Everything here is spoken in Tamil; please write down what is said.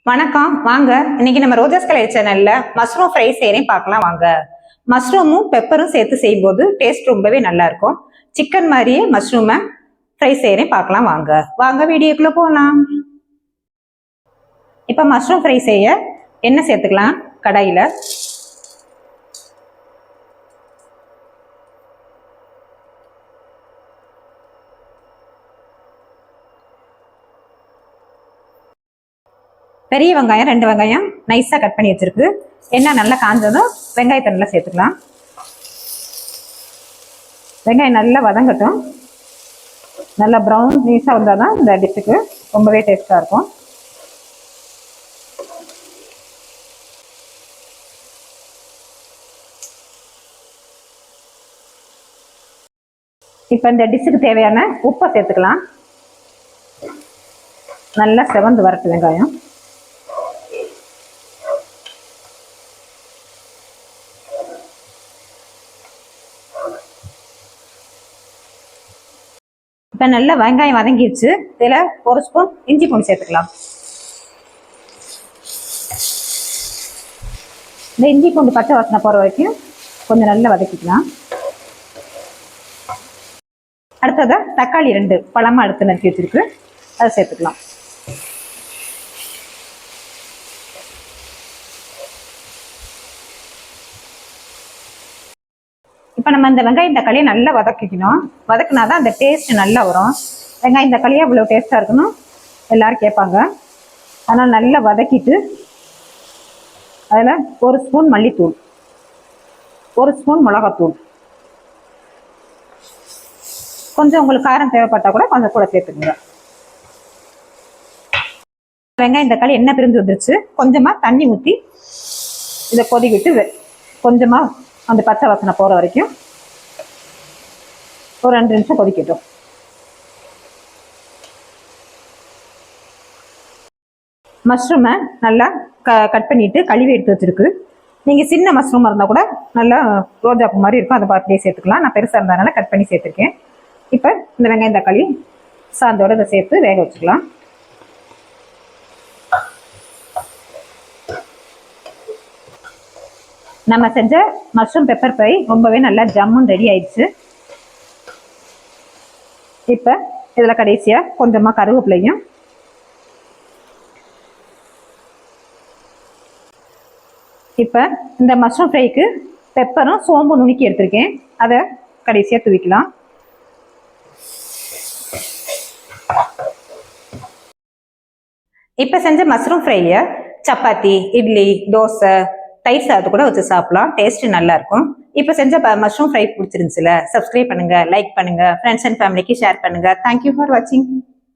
வணக்கம். வாங்க இன்னைக்கு நம்ம ரோஜாஸ் கலை சேனல்ல மஷ்ரூம் ஃப்ரை செய்யறேன் பார்க்கலாம் வாங்க. மஷ்ரூமும் பெப்பரும் சேர்த்து செய்யும்போது டேஸ்ட் ரொம்பவே நல்லா இருக்கும். சிக்கன் மாதிரியே மஷ்ரூமை ஃப்ரை செய்யறேன் பார்க்கலாம் வாங்க. வாங்க வீடியோக்குள்ள போகலாம். இப்ப மஷ்ரூம் ஃப்ரை செய்ய எண்ணெய் சேர்த்துக்கலாம். கடாயில பெரிய வெங்காயம் 2 வெங்காயம் நைஸாக கட் பண்ணி வச்சிருக்கு. எண்ணெய் நல்லா காஞ்சதும் வெங்காயத்தை நல்லா சேர்த்துக்கலாம். வெங்காயம் நல்லா வதங்கட்டும். நல்லா ப்ரௌன் நீஸாக வந்தால் தான் இந்த டிஷ்ஷுக்கு ரொம்பவே டேஸ்ட்டாக இருக்கும். இப்போ இந்த டிஷ்ஷுக்கு தேவையான உப்பை சேர்த்துக்கலாம். நல்லா செவந்து வரட்டு வெங்காயம். இப்போ நல்லா வெங்காயம் வதங்கிடுச்சு. இதில் 1 ஸ்பூன் இஞ்சி பூண்டு சேர்த்துக்கலாம். இந்த இஞ்சி பூண்டு பச்சை வாசனை போகிற வரைக்கும் கொஞ்சம் நல்லா வதக்கிக்கலாம். அடுத்ததை தக்காளி 2 பழமாக எடுத்து நறுக்கி வச்சிருக்கு, அதை சேர்த்துக்கலாம். இப்போ நம்ம இந்த வெங்காயம் தக்காளியை நல்லா வதக்கிக்கணும். வதக்குனாதான் அந்த டேஸ்ட் நல்லா வரும். வெங்காயம் தக்காளியே இவ்வளோ டேஸ்ட்டாக இருக்கணும் எல்லாரும் கேட்பாங்க. அதனால் நல்லா வதக்கிட்டு அதில் 1 ஸ்பூன் மல்லித்தூள், 1 ஸ்பூன் மிளகாத்தூள், கொஞ்சம் உங்களுக்கு காரம் தேவைப்பட்டால் கூட கொஞ்சம் கூட சேர்த்துக்குங்க. வெங்காயம் தக்காளி எண்ணெய் பிரிஞ்சு வந்துருச்சு. கொஞ்சமாக தண்ணி ஊற்றி இதை கொதி விட்டு கொஞ்சமாக அந்த பச்சை வாசனை போகிற வரைக்கும் ஒரு 2 நிமிஷம் கொதிக்கட்டும். மஷ்ரூமை நல்லா கட் பண்ணிட்டு கழுவி எடுத்து வச்சிருக்கு. நீங்கள் சின்ன மஷ்ரூமாக இருந்தால் கூட நல்லா ரோஜாப்பு மாதிரி இருக்கும், அதை அப்படியே சேர்த்துக்கலாம். நான் பெருசாக இருந்ததுனால கட் பண்ணி சேர்த்துருக்கேன். இப்போ இந்த வெங்காயம் தக்காளி சாந்தோட இதை சேர்த்து வேக வச்சுக்கலாம். நம்ம செஞ்ச மஷ்ரூம் பெப்பர் ஃப்ரை ரொம்பவே நல்லா ஜம்முன்னு ரெடி ஆயிடுச்சு. இப்போ இதில் கடைசியாக கொஞ்சமாக கருவேப்பிலையும் இப்போ இந்த மஷ்ரூம் ஃப்ரைக்கு பெப்பரும் சோம்பு நுணுக்கி எடுத்திருக்கேன், அதை கடைசியாக தூவிக்கலாம். இப்போ செஞ்ச மஷ்ரூம் ஃப்ரையை சப்பாத்தி, இட்லி, தோசை, தயிர் சாதத்தை கூட வச்சு சாப்பிடலாம். டேஸ்ட் நல்லா இருக்கும். இப்போ செஞ்ச மஷ்ரூம் ஃப்ரை பிடிச்சிருந்துச்சுல, சப்ஸ்கிரைப் பண்ணுங்க, லைக் பண்ணுங்க, ஃப்ரெண்ட்ஸ் அண்ட் ஃபேமிலிக்கு ஷேர் பண்ணுங்க. தேங்க்யூ ஃபார் வாட்சிங்.